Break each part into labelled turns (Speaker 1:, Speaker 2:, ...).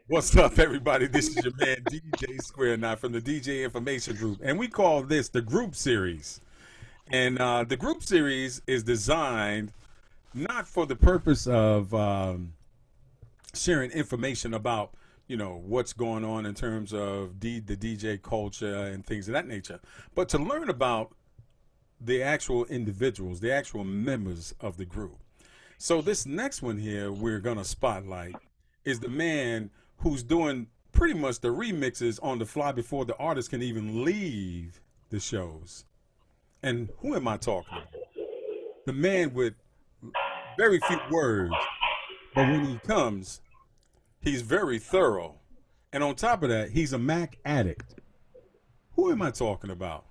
Speaker 1: What's up, everybody? This is your man DJ Square Nine from the DJ Information Group, and we call this the Group Series. And the Group Series is designed not for the purpose of sharing information about what's going on in terms of the DJ culture and things of that nature, but to learn about the actual individuals, the actual members of the group. So this next one here we're gonna spotlight is the man who's doing pretty much the remixes on the fly before the artist can even leave the shows. And who am I talking about? The man with very few words, but when he comes, he's very thorough. And on top of that, he's a Mac addict. Who am I talking about?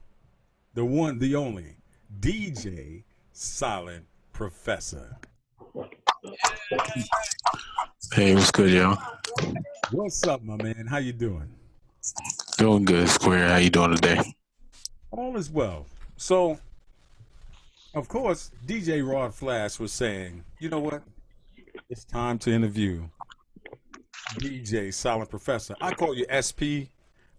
Speaker 1: The one, the only, DJ Silent Professor.
Speaker 2: Hey, what's good, y'all?
Speaker 1: What's up, my man? How you doing?
Speaker 2: Doing good, Square. How you doing today?
Speaker 1: All is well. So, of course, DJ Rod Flash was saying, you know what? It's time to interview DJ Silent Professor. I call you SP.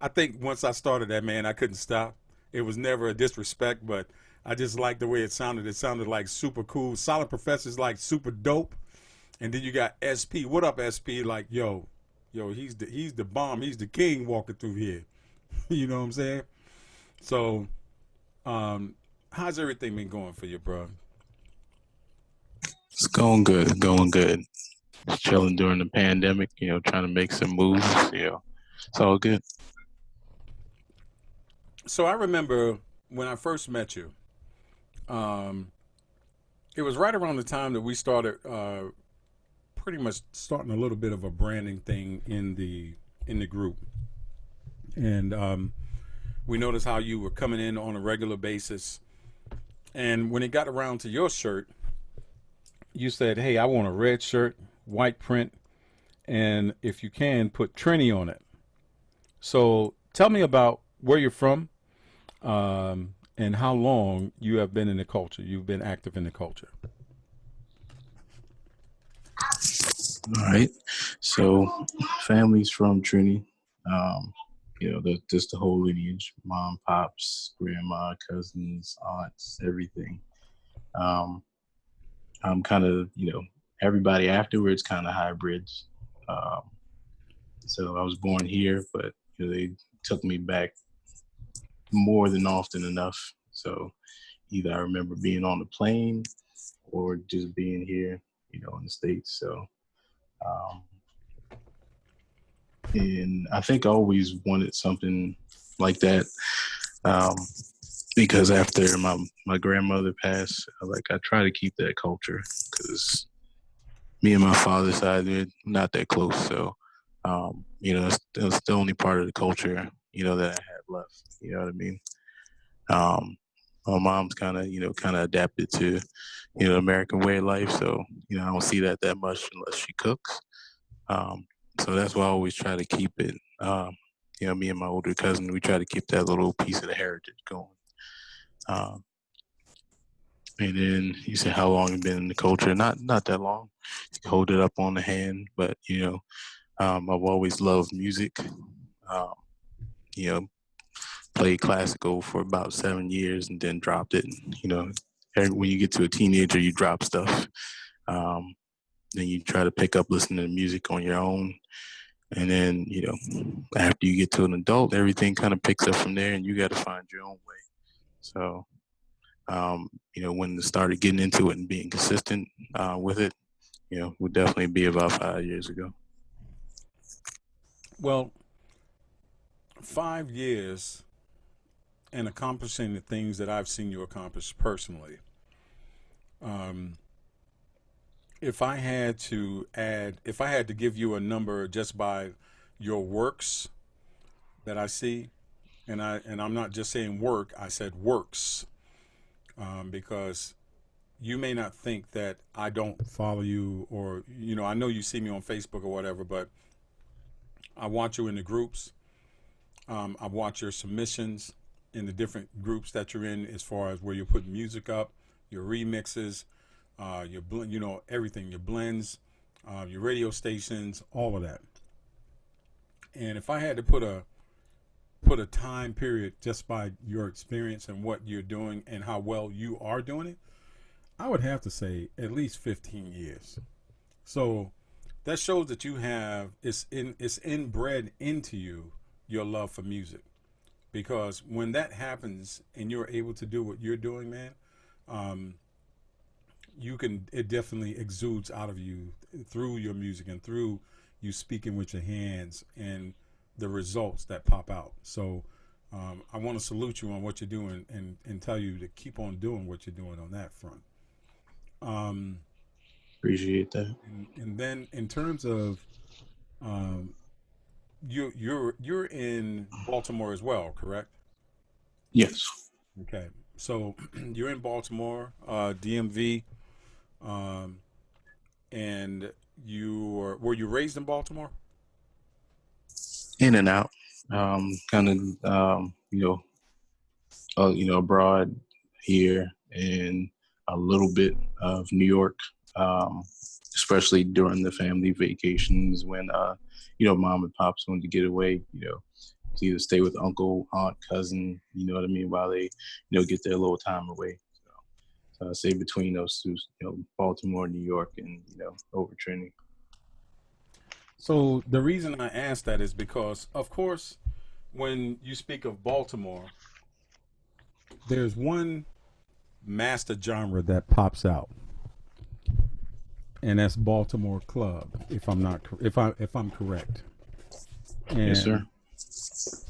Speaker 1: I think once I started that, man, I couldn't stop. It was never a disrespect, but I just liked the way it sounded. It sounded like super cool. Silent Professor's like super dope. And then you got SP. What up, SP? Like, yo, he's the bomb. He's the king walking through here. You know what I'm saying? So, how's everything been going for you, bro?
Speaker 2: It's going good, going good. Just chilling during the pandemic, trying to make some moves, It's all good.
Speaker 1: So I remember when I first met you. Um, it was right around the time that we started, pretty much starting a little bit of a branding thing in the group, and we noticed how you were coming in on a regular basis. And when it got around to your shirt, you said, "Hey, I want a red shirt, white print, and if you can, put Trini on it." So tell me about where you're from, and how long you have been in the culture. You've been active in the culture.
Speaker 2: All right. So, family's from Trinity. Just the whole lineage: mom, pops, grandma, cousins, aunts, everything. Um, I'm kind of, everybody afterwards kind of hybrids. Um, so I was born here, but they took me back more than often enough. So either I remember being on the plane or just being here, in the States. So, um, and I think I always wanted something like that. Um, because after my grandmother passed, I try to keep that culture because me and my father's side, they're not that close. So, that's the only part of the culture, that I had left. You know what I mean? Um, my mom's kind of adapted to, American way of life. So, I don't see that much unless she cooks. Um, so that's why I always try to keep it. Me and my older cousin, we try to keep that little piece of the heritage going. Um, and then you said how long you've been in the culture? Not that long. You can hold it up on the hand, but I've always loved music. Um, you know, played classical for about 7 years and then dropped it. When you get to a teenager, you drop stuff. Um, then you try to pick up listening to music on your own. And then, after you get to an adult, everything kind of picks up from there and you got to find your own way. So, when I started getting into it and being consistent with it, would definitely be about 5 years ago.
Speaker 1: Well, 5 years and accomplishing the things that I've seen you accomplish personally. Um, if I had to give you a number just by your works that I see, and I'm not just saying work, I said works, because you may not think that I don't follow you, or I know you see me on Facebook or whatever, but I watch you in the groups. I watch your submissions in the different groups that you're in, as far as where you're putting music up, your remixes, everything, your blends. your radio stations, all of that. And if I had to put a time period just by your experience and what you're doing and how well you are doing it, I would have to say at least 15 years. So that shows that you have it's inbred into you your love for music. Because when that happens and you're able to do what you're doing, man, um, you can it definitely exudes out of you through your music and through you speaking with your hands and the results that pop out. So I want to salute you on what you're doing and tell you to keep on doing what you're doing on that front. Um,
Speaker 2: Appreciate that.
Speaker 1: and then in terms of um, you're in Baltimore as well, correct?
Speaker 2: Yes.
Speaker 1: Okay, so you're in Baltimore, DMV, um, and were you raised in Baltimore?
Speaker 2: In and out. Kind of, abroad here and a little bit of New York, um, especially during the family vacations when, mom and pops wanted to get away, to either stay with uncle, aunt, cousin, you know what I mean, while they, get their little time away. So I say between those two, Baltimore, New York, and, over Trinity.
Speaker 1: So the reason I ask that is because, of course, when you speak of Baltimore, there's one master genre that pops out, and that's Baltimore Club. If I'm not, if I'm correct,
Speaker 2: Yes, sir.
Speaker 1: and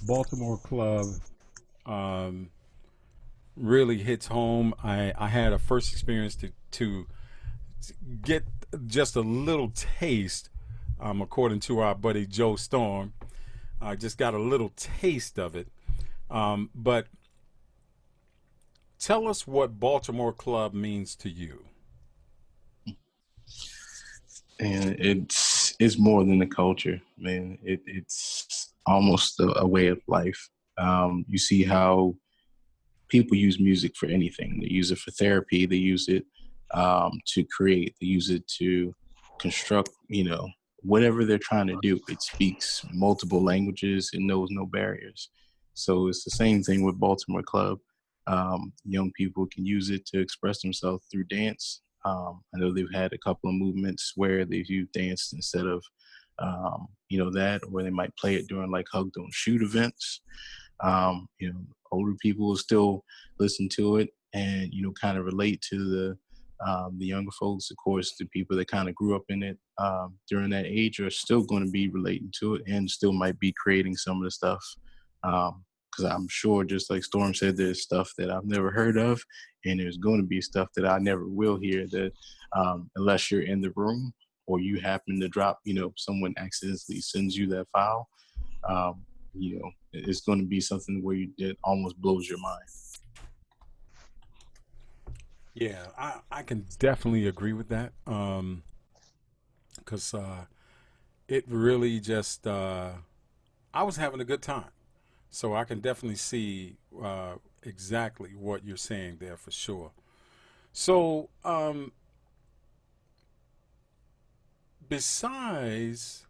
Speaker 1: Baltimore Club um, really hits home. I had a first experience to get just a little taste, according to our buddy Joe Storm. I just got a little taste of it. But tell us what Baltimore Club means to you.
Speaker 2: And it's more than a culture, man. It's almost a way of life. You see how people use music for anything. They use it for therapy. They use it to create. They use it to construct. Whatever they're trying to do. It speaks multiple languages. It knows no barriers. So it's the same thing with Baltimore Club. Young people can use it to express themselves through dance. I know they've had a couple of movements where they've used dance instead of, that, or they might play it during like hug, don't shoot events. Older people will still listen to it and, kind of relate to the younger folks. Of course, the people that kind of grew up in it during that age are still going to be relating to it and still might be creating some of the stuff. Because I'm sure, just like Storm said, there's stuff that I've never heard of, and there's going to be stuff that I never will hear that unless you're in the room or you happen to drop, someone accidentally sends you that file. It's going to be something where it almost blows your mind.
Speaker 1: Yeah, I can definitely agree with that. Because it really just, I was having a good time. So I can definitely see exactly what you're saying there for sure. So, besides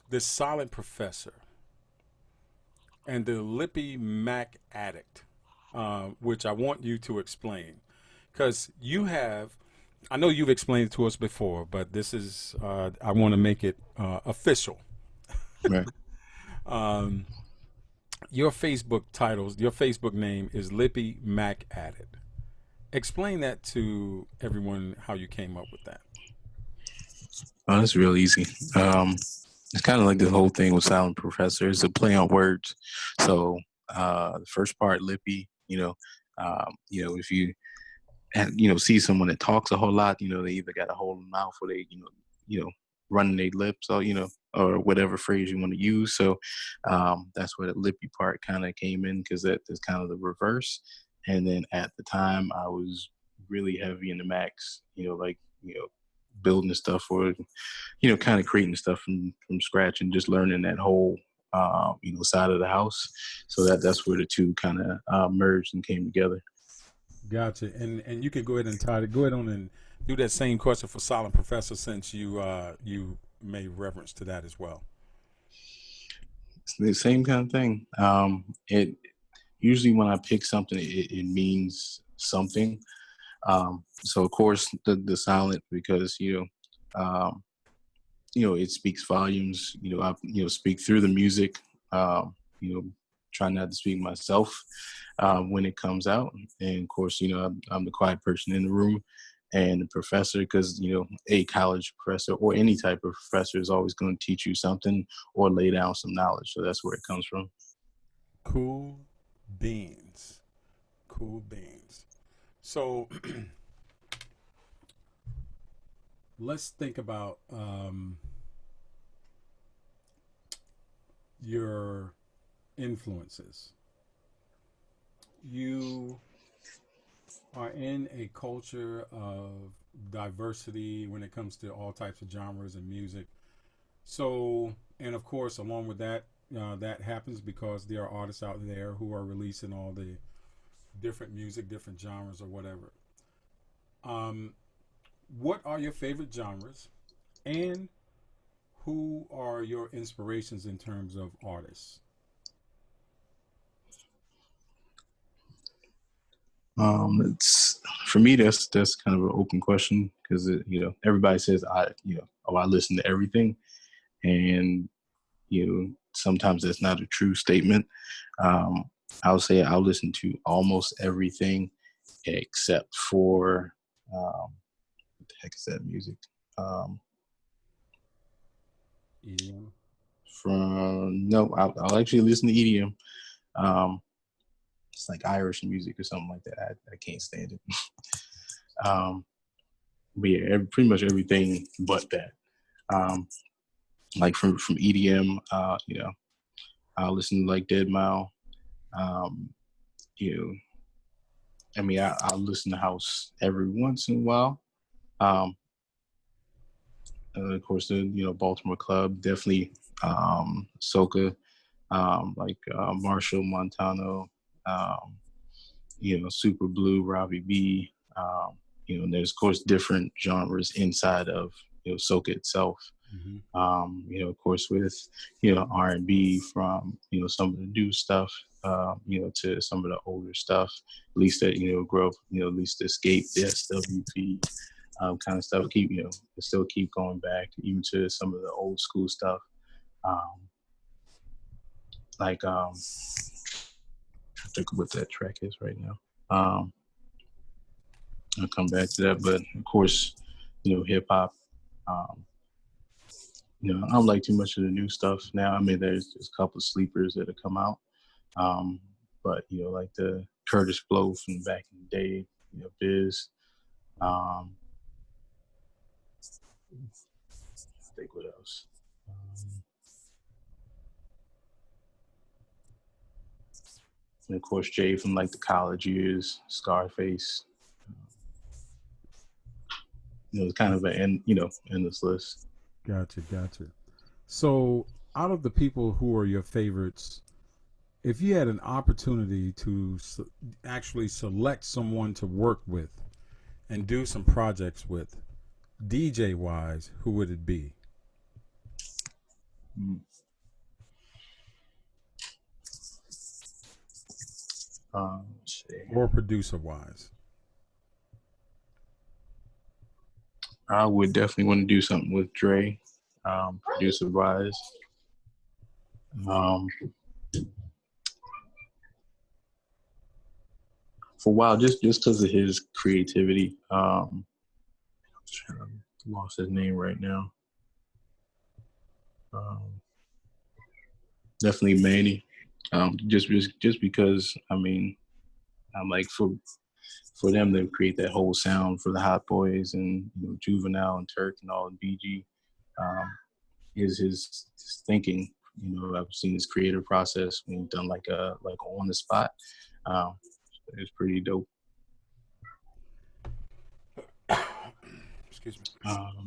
Speaker 1: the Silent Professor and the Lippy Mac Addict, which I want you to explain, because I know you've explained it to us before, but this is, I want to make it official.
Speaker 2: Right.
Speaker 1: Um, your Facebook name is Lippy Mac Addict. Explain that to everyone how you came up with that.
Speaker 2: Oh, that's real easy. It's kind of like the whole thing with Silent Professor. It's a play on words. So the first part, Lippy, if you see someone that talks a whole lot, they either got a whole mouth or they, running their lips or, or whatever phrase you want to use. So that's where the lippy part kind of came in because that is kind of the reverse. And then at the time I was really heavy in the Macs, building stuff or, kind of creating stuff from scratch and just learning that whole, side of the house. So that's where the two kind of merged and came together.
Speaker 1: Gotcha. And you can go ahead and go ahead on and do that same question for Silent Professor, since you made reference to that as well.
Speaker 2: It's the same kind of thing. It usually when I pick something, it means something. So of course the silent, because um, it speaks volumes. I speak through the music. You know, try not to speak myself when it comes out. And of course, I'm the quiet person in the room. And the professor, because a college professor or any type of professor is always going to teach you something or lay down some knowledge. So that's where it comes from.
Speaker 1: Cool beans. Cool beans. So let's think about your influences. You are in a culture of diversity when it comes to all types of genres and music. So, and of course, along with that, that happens because there are artists out there who are releasing all the different music, different genres, or whatever. Um, what are your favorite genres, and who are your inspirations in terms of artists?
Speaker 2: It's for me. That's kind of an open question because everybody says I listen to everything, and sometimes that's not a true statement. Um, I'll say I'll listen to almost everything except for what the heck is that music? Um,
Speaker 1: EDM.
Speaker 2: from no, I'll actually listen to EDM. Um, it's like Irish music or something like that. I can't stand it. um, but yeah, pretty much everything but that. Um, like from EDM, I'll listen to like Dead Mile. Um, you know, I'll listen to house every once in a while. Um, of course, the Baltimore Club, definitely soca, like Marshall Montano, um, Super Blue, Robbie B. And there's of course different genres inside of soca itself.
Speaker 1: Mm-hmm.
Speaker 2: Of course, with R&B from some of the new stuff, to some of the older stuff, at least that grow up, at least escape the SWP kind of stuff. Keep still keep going back even to some of the old school stuff, um, like I think what that track is right now. I'll come back to that, but of course, hip hop. Um, I don't like too much of the new stuff now. I mean, there's a couple of sleepers that have come out, um, but like the Curtis Blow from back in the day, Biz. Um, I think what else? And of course, Jay from like the college years, Scarface. It's kind of endless list.
Speaker 1: Gotcha, gotcha. So, out of the people who are your favorites, if you had an opportunity to actually select someone to work with and do some projects with, DJ wise, who would it be?
Speaker 2: Mm. Let's see.
Speaker 1: Or producer wise?
Speaker 2: I would definitely want to do something with Dre, producer wise. Um, for a while, just because of his creativity. Lost his name right now. Um, Definitely Manny. Just because I'm like for them to create that whole sound for the Hot Boys and Juvenile and Turk and all, and BG, um, is his thinking. I've seen his creative process when he's done like on the spot. Um, it's pretty dope.
Speaker 1: Excuse me.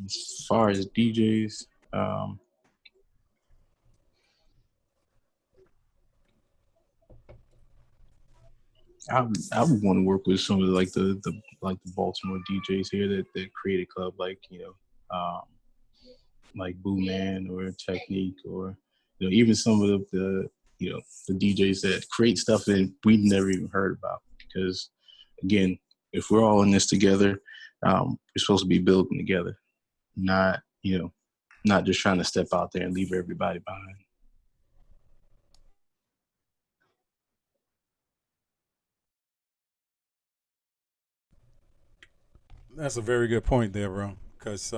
Speaker 2: As far as DJs, I would want to work with some of like the like the Baltimore DJs here that create a club like like Boo Man or Technique, or even some of the DJs that create stuff that we've never even heard about. Because again, if we're all in this together, we're supposed to be building together, not not just trying to step out there and leave everybody behind.
Speaker 1: That's a very good point there, bro. Because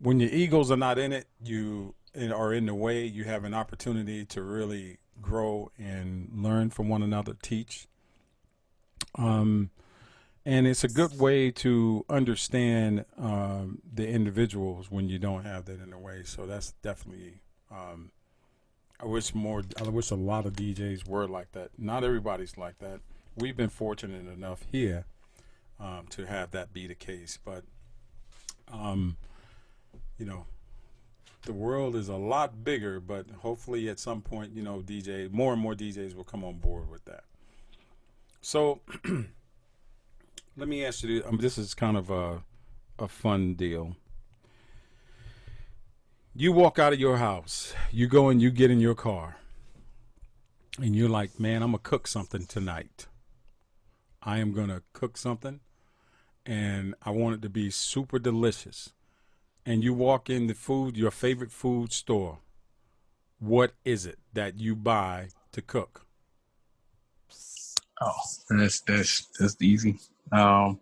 Speaker 1: when your egos are not in it, are in the way, you have an opportunity to really grow and learn from one another, teach. Um, and it's a good way to understand the individuals when you don't have that in the way. So that's definitely. I wish a lot of DJs were like that. Not everybody's like that. We've been fortunate enough here to have that be the case, but um, you know, the world is a lot bigger. But hopefully, at some point, more and more DJs will come on board with that. So let me ask you. This is kind of a fun deal. You walk out of your house, you go and you get in your car, and you're like, man, I'm gonna cook something tonight. I am gonna cook something, and I want it to be super delicious. And you walk in your favorite food store. What is it that you buy to cook?
Speaker 2: Oh, that's easy. I'm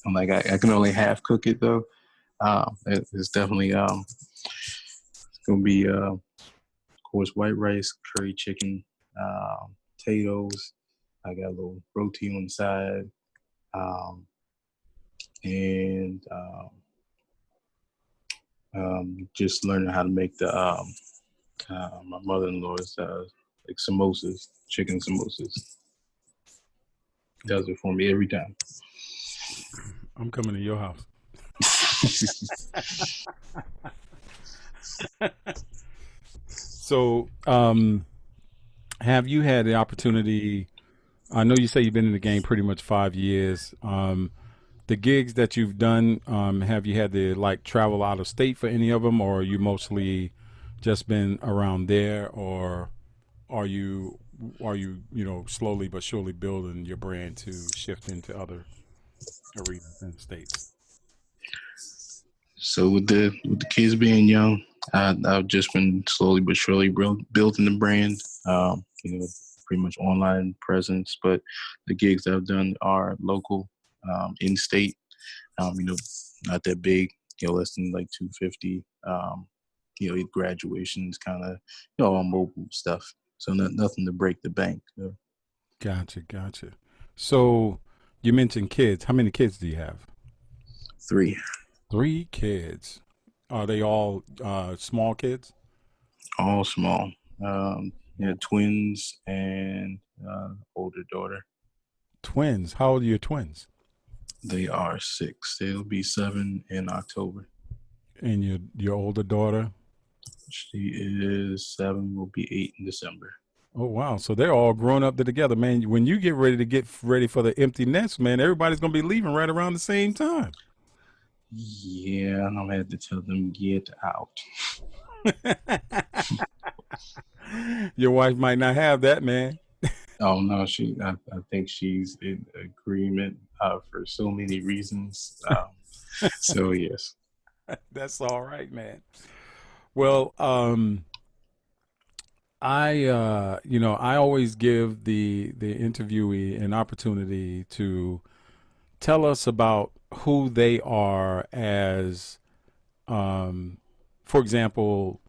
Speaker 2: like I can only half cook it though. It's definitely it's gonna be of course white rice, curry chicken, potatoes. I got a little roti on the side, um, and just learning how to make my mother-in-law's like samosas, chicken samosas. Does it for me every time.
Speaker 1: I'm coming to your house. So, have you had the opportunity? I know you say you've been in the game pretty much 5 years. The gigs that you've done, have you had to like travel out of state for any of them, or are you mostly just been around there, or are you slowly but surely building your brand to shift into other arenas and states?
Speaker 2: So with the kids being young, I've just been slowly but surely building the brand. Pretty much online presence, but the gigs that I've done are local, in state. Um, you know, Not that big. Less than like 250. Graduations, kind of, on mobile stuff. So nothing to break the bank.
Speaker 1: Gotcha, gotcha. So you mentioned kids. How many kids do you have?
Speaker 2: 3,
Speaker 1: 3 kids. Are they all small kids?
Speaker 2: all small. Twins and older daughter.
Speaker 1: Twins. How old are your twins?
Speaker 2: They are 6. They'll be 7 in October.
Speaker 1: And your older daughter?
Speaker 2: She is 7. Will be 8 in December.
Speaker 1: Oh wow! So they're all grown up together, man. When you get ready for the empty nest, man, everybody's gonna be leaving right around the same time.
Speaker 2: Yeah, I'm gonna have to tell them get out.
Speaker 1: Your wife might not have that, man.
Speaker 2: Oh no, I think she's in agreement for so many reasons. So yes.
Speaker 1: That's all right, man. Well, I always give the interviewee an opportunity to tell us about who they are as, for example,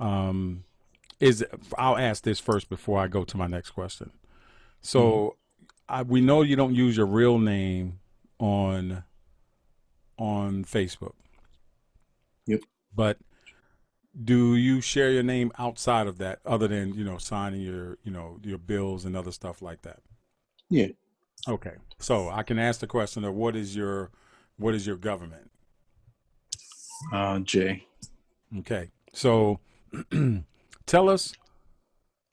Speaker 1: um, is I'll ask this first before I go to my next question.
Speaker 2: Hmm.
Speaker 1: So, we know you don't use your real name on Facebook,
Speaker 2: Yep.
Speaker 1: but do you share your name outside of that, other than signing your bills and other stuff like that?
Speaker 2: Yeah.
Speaker 1: Okay, so I can ask the question of what is your government?
Speaker 2: Jay.
Speaker 1: Okay, so tell us,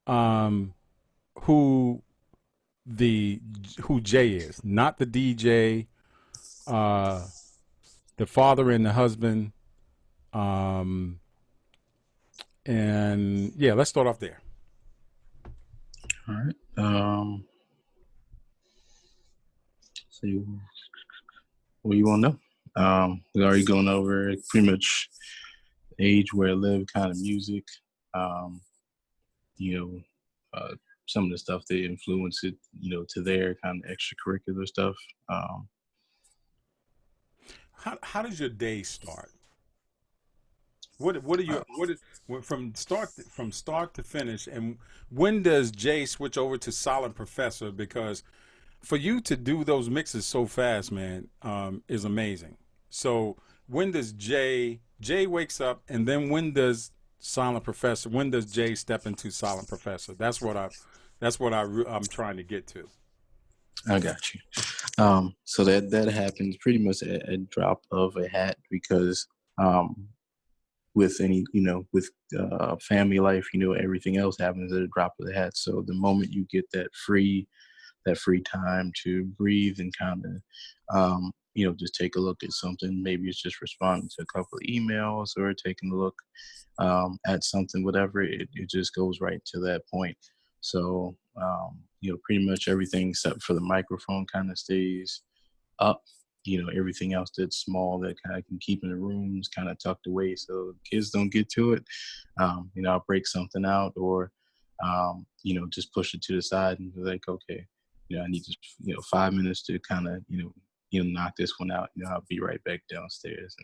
Speaker 1: um, who the who Jay is, not the DJ, uh, the father and the husband. Um, and yeah, let's start off there.
Speaker 2: All right. So what you want to know? We already gone over pretty much age, where I live, kind of music. Um, you know, some of the stuff that influence it, to their kind of extracurricular stuff. Um,
Speaker 1: How does your day start? What are
Speaker 2: uh,
Speaker 1: your what is from start to finish, and when does Jay switch over to Silent Professor? Because for you to do those mixes so fast, man, is amazing. So when does Jay wakes up, and then when does Silent Professor? When does Jay step into Silent Professor? I'm trying to get to.
Speaker 2: I got you. So that happens pretty much at a drop of a hat, because um, with any, with family life, everything else happens at a drop of the hat. So the moment you get that free time to breathe and kind of, just take a look at something. Maybe it's just responding to a couple of emails, or taking a look at something, whatever. It just goes right to that point. So, pretty much everything except for the microphone kind of stays up. Everything else that's small that kind of can keep in the rooms kind of tucked away so kids don't get to it. I'll break something out, or, just push it to the side and be like, okay, I need just, 5 minutes to kind of, knock this one out. I'll be right back downstairs,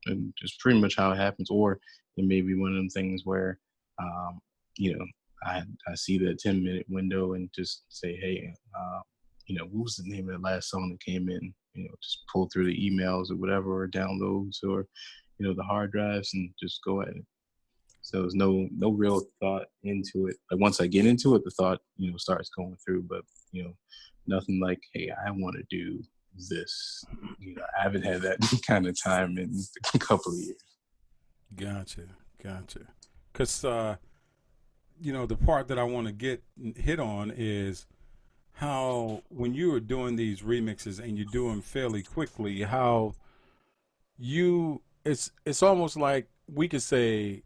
Speaker 2: and just pretty much how it happens. Or it may be one of them things where, um, you know, I see the 10-minute window and just say, hey, what was the name of the last song that came in? Just pull through the emails or whatever, or downloads, or, the hard drives, and just go at it. So there's no real thought into it. Like once I get into it, the thought, starts going through, but, nothing like, hey, I want to do this. I haven't had that kind of time in a couple of years.
Speaker 1: Gotcha, gotcha. Because the part that I want to get hit on is how when you are doing these remixes and you do them fairly quickly, how it's almost like we could say,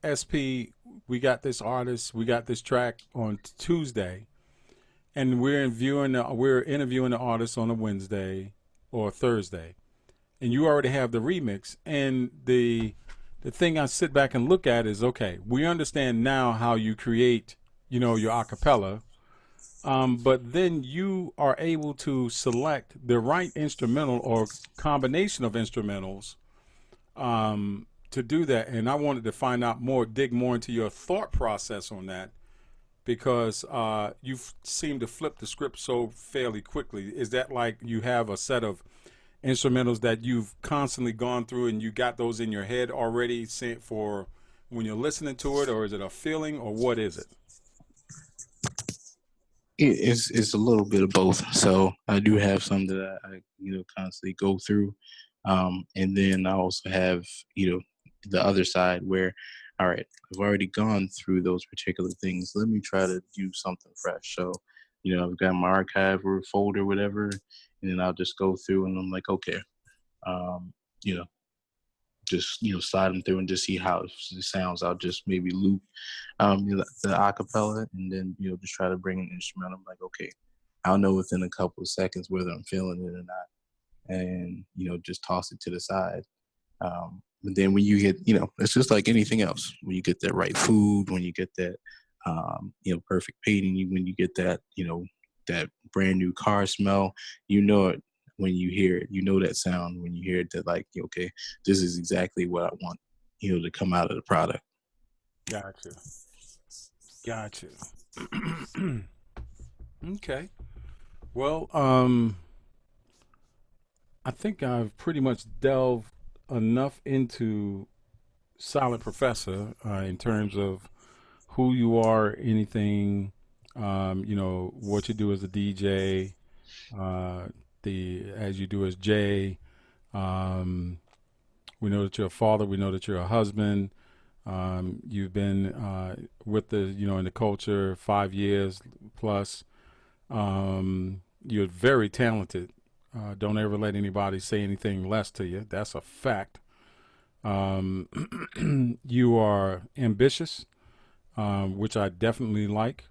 Speaker 1: SP, we got this artist, we got this track on Tuesday, and we're interviewing the artist on a Wednesday or Thursday, and you already have the remix. And the thing I sit back and look at is, okay, we understand now how you create, your acapella, but then you are able to select the right instrumental or combination of instrumentals to do that. And I wanted to find out more, dig more into your thought process on that, because you seem to flip the script so fairly quickly. Is that like you have a set of instrumentals that you've constantly gone through and you got those in your head already for when you're listening to it, or is it a feeling, or what is it?
Speaker 2: It's a little bit of both. So I do have some that I constantly go through, and then I also have the other side where, all right, I've already gone through those particular things. Let me try to do something fresh. So I've got my archive or folder, whatever, and then I'll just go through and I'm like, okay, um, you know, just sliding through and just see how it sounds. I'll just maybe loop the acapella, and then just try to bring an instrument. I'm like, okay, I'll know within a couple of seconds whether I'm feeling it or not, and just toss it to the side. But then when you get, it's just like anything else. When you get that right food, when you get that perfect painting, when you get that that brand new car smell, it when you hear it. That sound when you hear it, that like, okay, this is exactly what I want to come out of the product.
Speaker 1: Gotcha. Gotcha. Okay. Well, I think I've pretty much delved enough into Silent Professor in terms of who you are, anything, what you do as a DJ, uh, the as you do as Jay. Um, we know that you're a father. We know that you're a husband. You've been with the in the culture 5 years plus. You're very talented. Don't ever let anybody say anything less to you. That's a fact. You are ambitious, which I definitely like.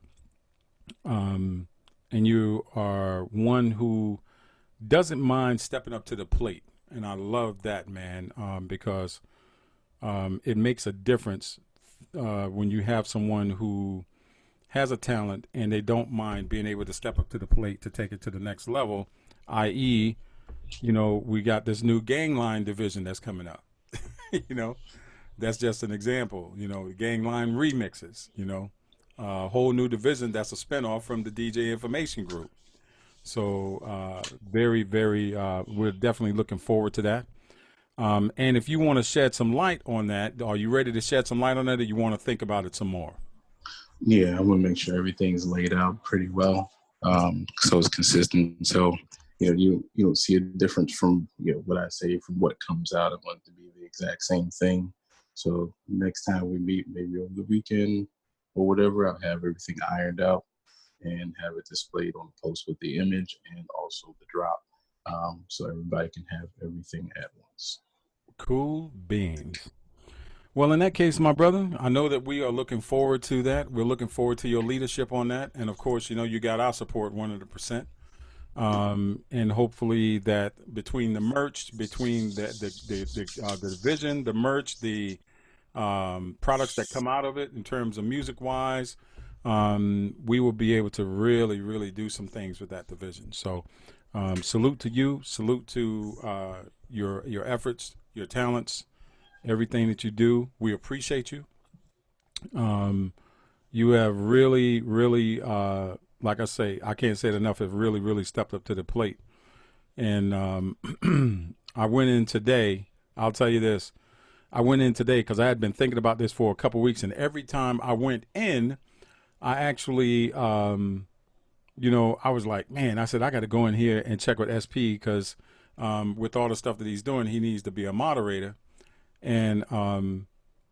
Speaker 1: Um, and you are one who doesn't mind stepping up to the plate. And I love that, man, because it makes a difference when you have someone who has a talent and they don't mind being able to step up to the plate to take it to the next level, i.e., we got this new gangline division that's coming up. you know, that's just an example. Gangline remixes. A whole new division that's a spinoff from the DJ Information Group. So very, very, we're definitely looking forward to that. And if you want to shed some light on that, are you ready to shed some light on that, or you want to think about it some more?
Speaker 2: Yeah, I want to make sure everything's laid out pretty well, so it's consistent. So you don't see a difference from what I say from what comes out. I want it to be the exact same thing. So next time we meet, maybe over the weekend or whatever, I'll have everything ironed out and have it displayed on the post with the image and also the drop, so everybody can have everything at once.
Speaker 1: Cool beans. Well, in that case, my brother, I know that we are looking forward to that. We're looking forward to your leadership on that. And of course, you got our support 100%. And hopefully that between the merch, between the division, the merch, the products that come out of it in terms of music wise, we will be able to really, really do some things with that division. So, salute to you. Salute to your efforts, your talents, everything that you do. We appreciate you. Um, you have really, really, like I say, I can't say it enough. Have really, really stepped up to the plate. And I went in today. I'll tell you this. I went in today because I had been thinking about this for a couple weeks, and every time I went in, I actually, I was like, man, I said I got to go in here and check with SP because with all the stuff that he's doing, he needs to be a moderator, and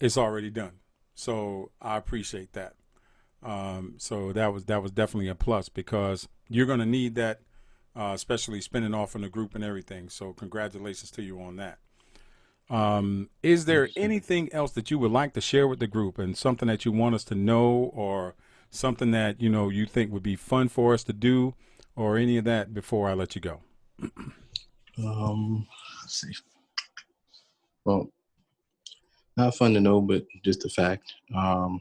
Speaker 1: it's already done. So I appreciate that. So that was definitely a plus because you're gonna need that, especially spinning off in the group and everything. So congratulations to you on that. Is there
Speaker 2: Yes, sir.
Speaker 1: anything else that you would like to share with the group and something that you want us to know or something that you think would be fun for us to do or any of that before I let you go?
Speaker 2: Let's see. Well, not fun to know, but just a fact. I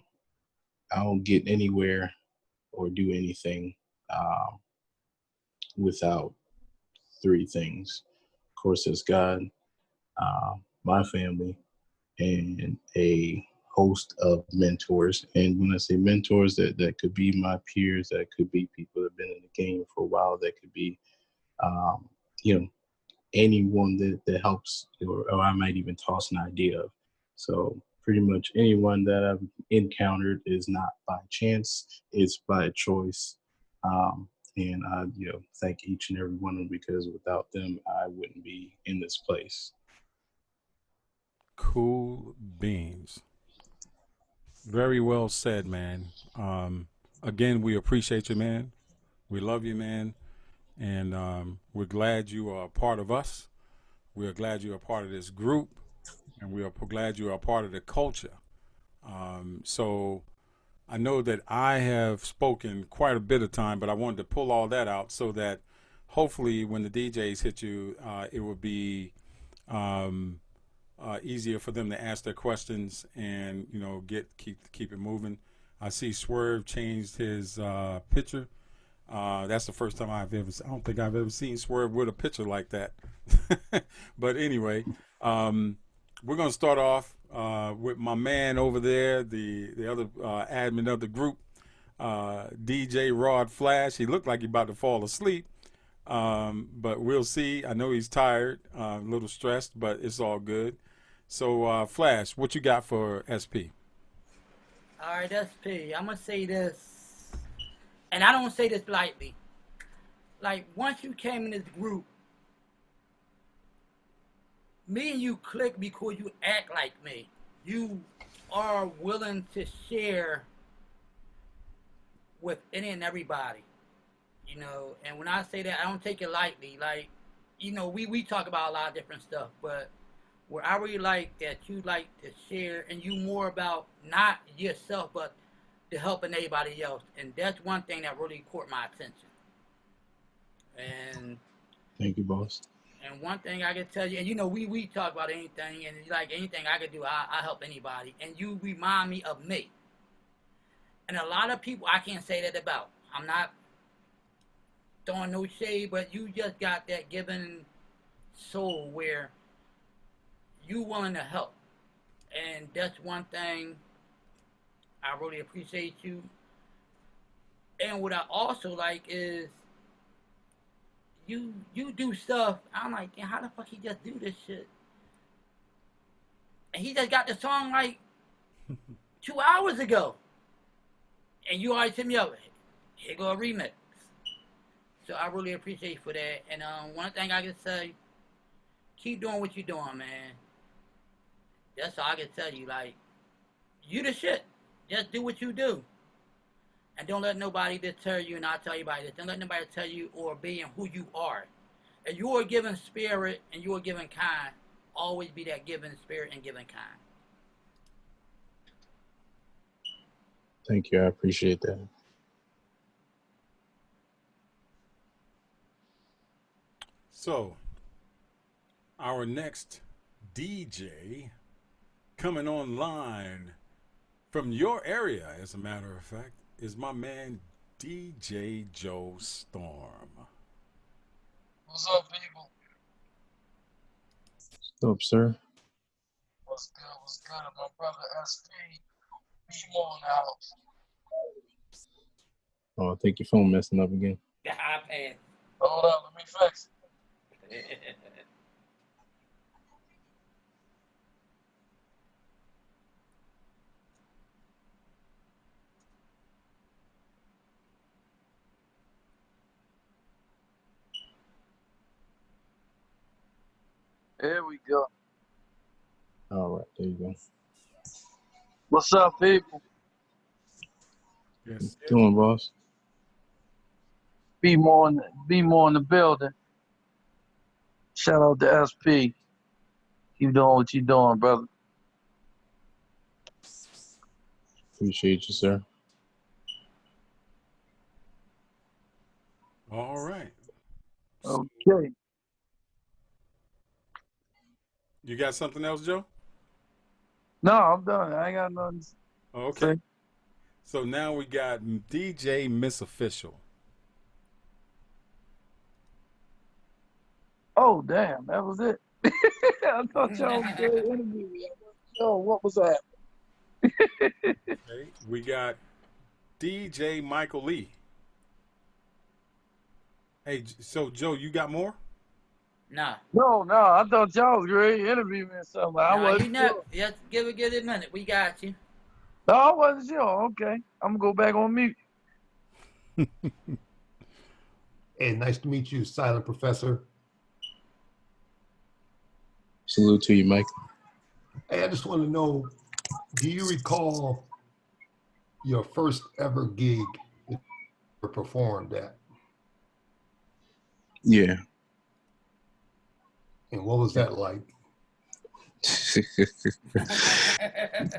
Speaker 2: don't get anywhere or do anything um, without three things. Of course, it's God, my family, and a host of mentors. And when I say mentors, that could be my peers, that could be people that have been in the game for a while, that could be, um, you know, anyone that helps, or I might even toss an idea of. So pretty much anyone that I've encountered is not by chance, it's by choice. Um, and I, thank each and every one of them because without them, I wouldn't be in this place.
Speaker 1: Cool beans. Very well said, man. Again, we appreciate you, man. We love you, man. And we're glad you are a part of us. We are glad you're a part of this group, and we are glad you are a part of the culture. So I know that I have spoken quite a bit of time, but I wanted to pull all that out so that hopefully when the DJs hit you, it will be um, easier for them to ask their questions and keep it moving. I see Swerve changed his picture. That's the first time I don't think I've ever seen Swerve with a picture like that. But anyway, um, we're gonna start off with my man over there, the other admin of the group, DJ Rod Flash. He looked like he about to fall asleep, but we'll see. I know he's tired, a little stressed, but it's all good. So, Flash, what you got for SP?
Speaker 3: All right, SP. I'm gonna say this, and I don't say this lightly. Like once you came in this group, me and you click because you act like me. You are willing to share with any and everybody. You know, and when I say that, I don't take it lightly. Like, you know, we talk about a lot of different stuff, but where I really like that you like to share and you more about not yourself, but to helping anybody else. And that's one thing that really caught my attention. And
Speaker 2: Thank you, boss.
Speaker 3: and one thing I can tell you, and you know, we talk about anything, and like anything I could do, I help anybody. And you remind me of me. And a lot of people I can't say that about. I'm not throwing no shade, but you just got that giving soul where you willing to help. And that's one thing I really appreciate you. And what I also like is you do stuff. I'm like, damn, how the fuck he just do this shit? And he just got the song like 2 hours ago. And you always hit me up. Here go a remix. So I really appreciate you for that. And one thing I can say, keep doing what you're doing, man. That's all I can tell you. Like, you the shit. Just do what you do. And don't let nobody deter you, and I'll tell you about this. Don't let nobody tell you or being who you are. If you are a giving spirit and you are giving kind, always be that giving spirit and giving kind.
Speaker 2: Thank you. I appreciate that.
Speaker 1: So, our next DJ coming online from your area, as a matter of fact, is my man DJ Joe Storm.
Speaker 4: What's up, people?
Speaker 2: What's up, sir?
Speaker 4: What's good? What's good? My brother SP, be more in the house.
Speaker 2: Oh, I think your phone messing up again.
Speaker 3: The iPad.
Speaker 4: Hold on, let me fix it. Here we go.
Speaker 2: All right, there you go.
Speaker 4: What's up, people?
Speaker 1: Yes.
Speaker 2: Doing, boss?
Speaker 4: Be more in the building. Shout out to SP. Keep doing what you doing, brother.
Speaker 2: Appreciate you, sir.
Speaker 1: All right.
Speaker 4: Okay.
Speaker 1: You got something else, Joe?
Speaker 4: No, I'm done. I ain't got nothing to
Speaker 1: Okay.
Speaker 4: say.
Speaker 1: So now we got DJ Miss Official.
Speaker 4: Oh, damn, that was it. I thought y'all was going to interview me. Oh, what was that?
Speaker 1: Okay. We got DJ Michael Lee. Hey, so Joe, you got more?
Speaker 3: Nah.
Speaker 4: No, I thought y'all was ready to interview me or something. I
Speaker 3: Nah, you
Speaker 4: wasn't
Speaker 3: know,
Speaker 4: sure.
Speaker 3: just give it a minute. We got you.
Speaker 4: No, I wasn't sure. Okay. I'm going to go back on mute.
Speaker 5: Hey, nice to meet you, Silent Professor.
Speaker 2: Salute to you, Mike.
Speaker 5: Hey, I just want to know, do you recall your first ever gig that you performed at?
Speaker 2: Yeah.
Speaker 5: And what was that like?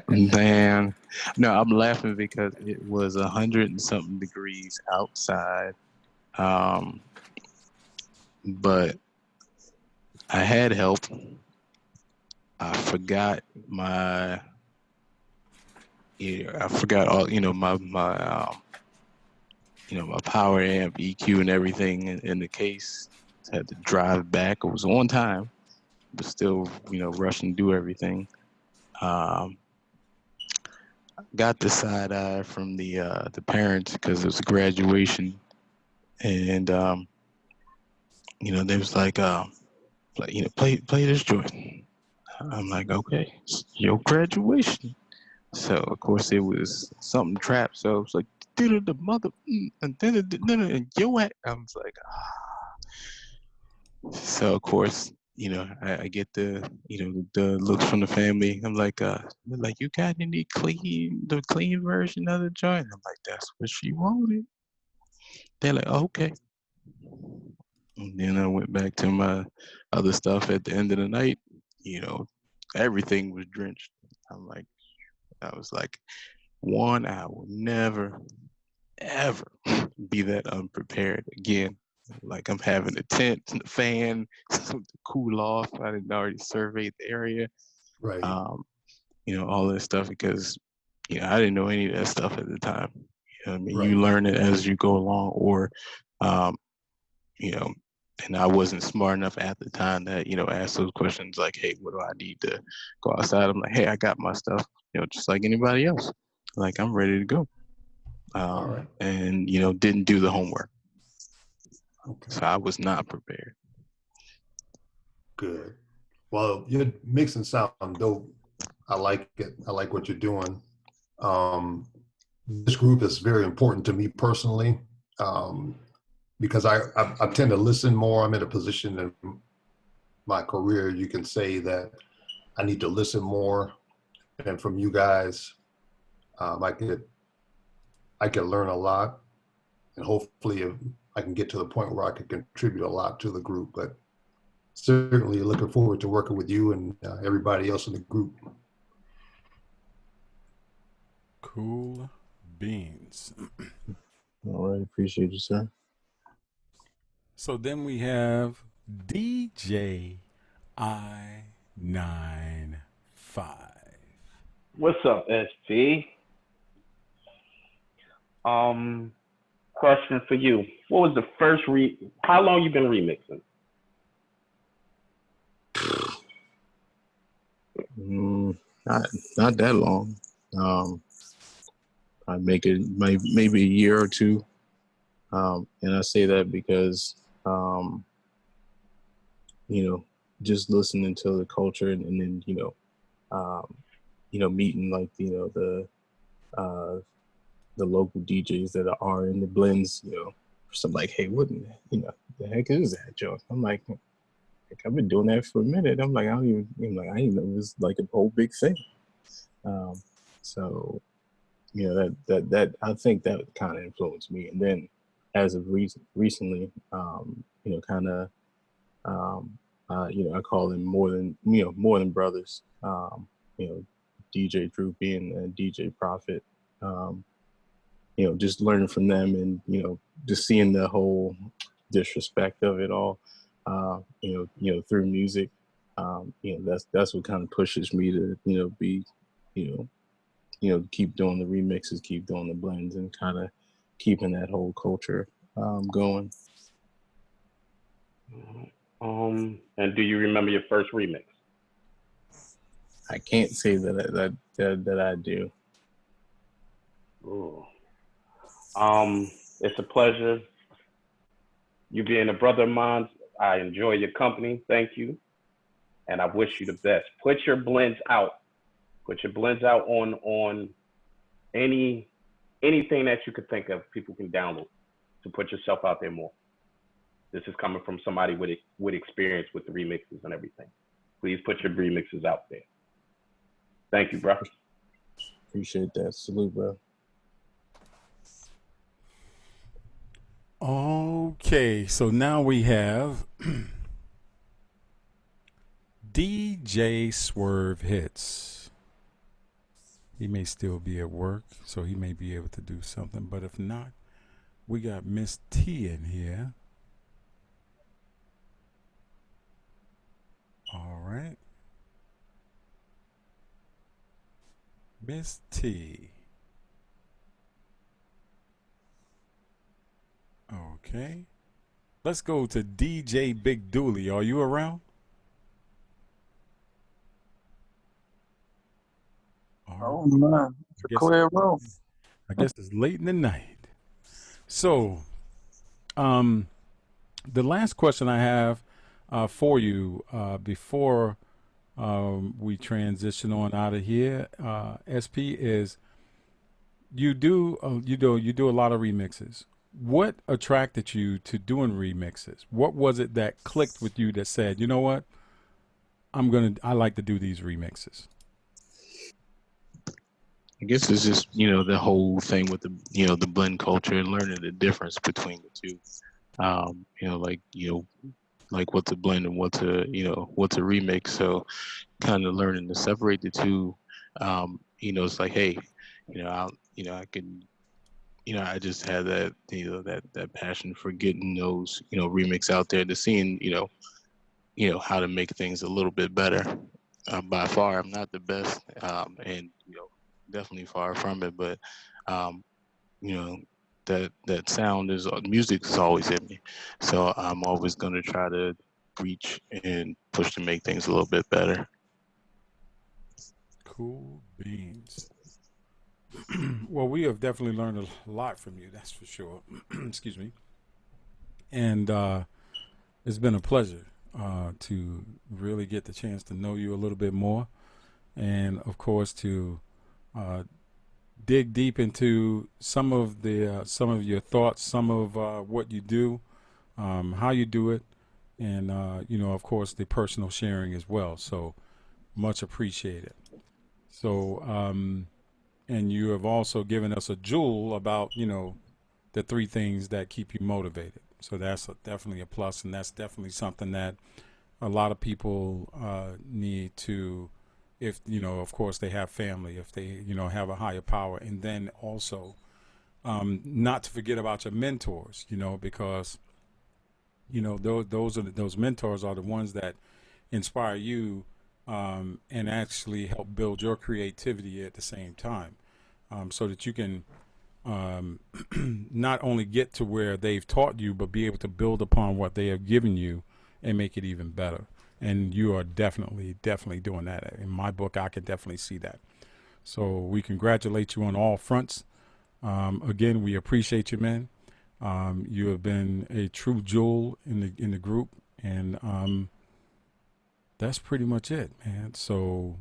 Speaker 2: Man, no, I'm laughing because it was 100 and something degrees outside. But I had help. I forgot my, I forgot all, my power amp, EQ, and everything in the case. Had to drive back. It was on time, but still, rush and do everything. Got the side eye from the parents because it was a graduation, and they was like, play this joint. I'm like, okay, it's your graduation. So of course it was something trap. So it was like, the mother, and then yo, I was like, So of course, I get the looks from the family. I'm like, you got the clean version of the joint? I'm like, that's what she wanted. They're like, oh, okay. And then I went back to my other stuff at the end of the night. You know, everything was drenched. I'm like, I was like, one, I will never, ever be that unprepared again. Like I'm having a tent and a fan, something to cool off. I didn't already surveyed the area.
Speaker 5: Right.
Speaker 2: You know, all this stuff because, you know, I didn't know any of that stuff at the time. You know what I mean?
Speaker 5: Right.
Speaker 2: You learn it as you go along or, you know, and I wasn't smart enough at the time that, you know, ask those questions like, hey, what do I need to go outside? I'm like, hey, I got my stuff, you know, just like anybody else. Like, I'm ready to go.
Speaker 5: All right.
Speaker 2: And, you know, didn't do the homework.
Speaker 5: Okay.
Speaker 2: So I was not prepared.
Speaker 5: Good. Well, your mixing sound dope. I like it. I like what you're doing. This group is very important to me personally because I tend to listen more. I'm in a position in my career, you can say that I need to listen more. And from you guys, I could learn a lot. And hopefully I can get to the point where I could contribute a lot to the group. But certainly looking forward to working with you and everybody else in the group.
Speaker 1: Cool beans.
Speaker 2: All right. Appreciate you, sir.
Speaker 1: So then we have DJ I-95.
Speaker 6: What's up, SP? Question for you. What was the first how long you been remixing?
Speaker 2: Not that long. I make it maybe a year or two. And I say that because, you know, just listening to the culture and then, you know, meeting like, you know, the local DJs that are in the blends, you know, some like, hey, what, you know, the heck is that joke? I'm like, I've been doing that for a minute. I'm like, I didn't know it was like a whole big thing. So, you know, that I think that kind of influenced me. And then as of recently, you know, kind of, you know, I call them more than brothers. You know, DJ Droopy and DJ Prophet. You know, just learning from them and, you know, just seeing the whole disrespect of it all, you know, through music. You know, that's what kind of pushes me to, you know, be, you know, keep doing the remixes, keep doing the blends and kind of keeping that whole culture going.
Speaker 6: And do you remember your first remix?
Speaker 2: I can't say that I do.
Speaker 6: Ooh. It's a pleasure. You being a brother of mine, I enjoy your company. Thank you. And I wish you the best. Put your blends out. Put your blends out on anything that you could think of, people can download to put yourself out there more. This is coming from somebody with experience with the remixes and everything. Please put your remixes out there. Thank you, bro.
Speaker 2: Appreciate that. Salute, bro.
Speaker 1: Okay, so now we have DJ Swerve Hits. He may still be at work, so he may be able to do something. But if not, we got Miss T in here. All right. Miss T. Okay. Let's go to DJ Big Dooley. Are you around?
Speaker 4: Oh man, it's a clear room.
Speaker 1: I guess it's late in the night. So, the last question I have for you before we transition on out of here, SP, is you do a lot of remixes. What attracted you to doing remixes? What was it that clicked with you that said, you know what, I like to do these remixes?
Speaker 2: I guess it's just, the whole thing with the blend culture and learning the difference between the two. Like what to blend and what to remix. So kind of learning to separate the two. It's like, hey, I can, I just had that, that passion for getting those, remix out there, to seeing, how to make things a little bit better. By far, I'm not the best, and definitely far from it. But you know, that sound is music is always in me, so I'm always gonna try to reach and push to make things a little bit better.
Speaker 1: Cool beans. Well, we have definitely learned a lot from you, that's for sure. Excuse me. And it's been a pleasure to really get the chance to know you a little bit more, and of course to uh, dig deep into some of your thoughts, some of what you do, how you do it, and of course, the personal sharing as well. So much appreciated. So, and you have also given us a jewel about the three things that keep you motivated. So that's definitely a plus, and that's definitely something that a lot of people need to, if of course they have family, if they have a higher power, and then also not to forget about your mentors, because those mentors are the ones that inspire you, and actually help build your creativity at the same time, so that you can not only get to where they've taught you, but be able to build upon what they have given you and make it even better. And you are definitely doing that. In my book, I can definitely see that. So we congratulate you on all fronts. Again, we appreciate you, man. You have been a true jewel in the group, and that's pretty much it, man. So,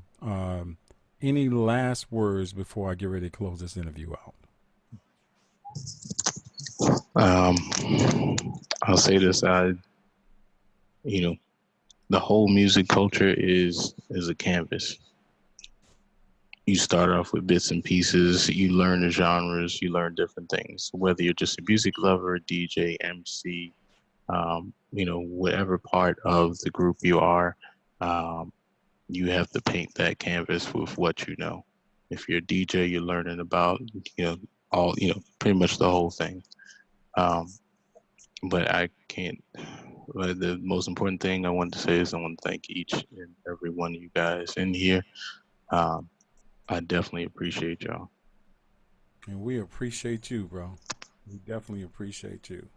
Speaker 1: any last words before I get ready to close this interview out?
Speaker 2: Um, I'll say this: the whole music culture is a canvas. You start off with bits and pieces, you learn the genres, you learn different things, whether you're just a music lover, DJ, MC, whatever part of the group you are, you have to paint that canvas with what you know. If you're a DJ, you're learning about, pretty much the whole thing. But I can't, the most important thing I want to say is I want to thank each and every one of you guys in here. I definitely appreciate y'all.
Speaker 1: And we appreciate you, bro. We definitely appreciate you.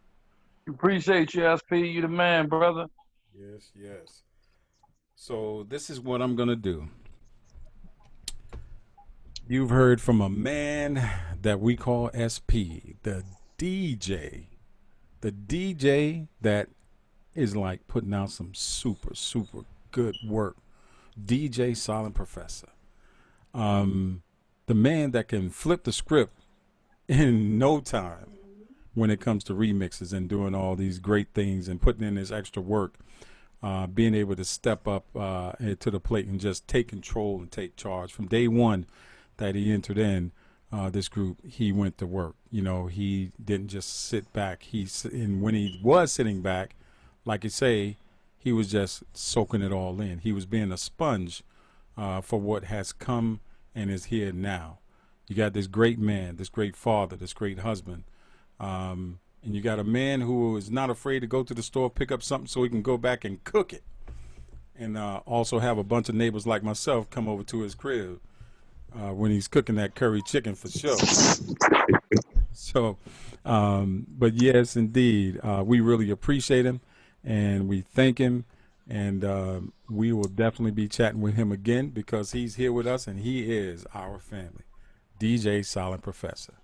Speaker 4: Appreciate you, SP. You the man, brother.
Speaker 1: Yes, yes. So this is what I'm gonna do. You've heard from a man that we call SP, the DJ. The DJ that is like putting out some super good work. DJ Silent Professor. The man that can flip the script in no time when it comes to remixes and doing all these great things and putting in his extra work, being able to step up to the plate and just take control and take charge. From day one that he entered in this group, he went to work. He didn't just sit back. And when he was sitting back, like you say, he was just soaking it all in. He was being a sponge for what has come and is here now. You got this great man, this great father, this great husband, and you got a man who is not afraid to go to the store, pick up something so he can go back and cook it, and also have a bunch of neighbors like myself come over to his crib when he's cooking that curry chicken for sure. So, but yes, indeed, we really appreciate him, and we thank him. And we will definitely be chatting with him again because he's here with us and he is our family. DJ Silent Professor.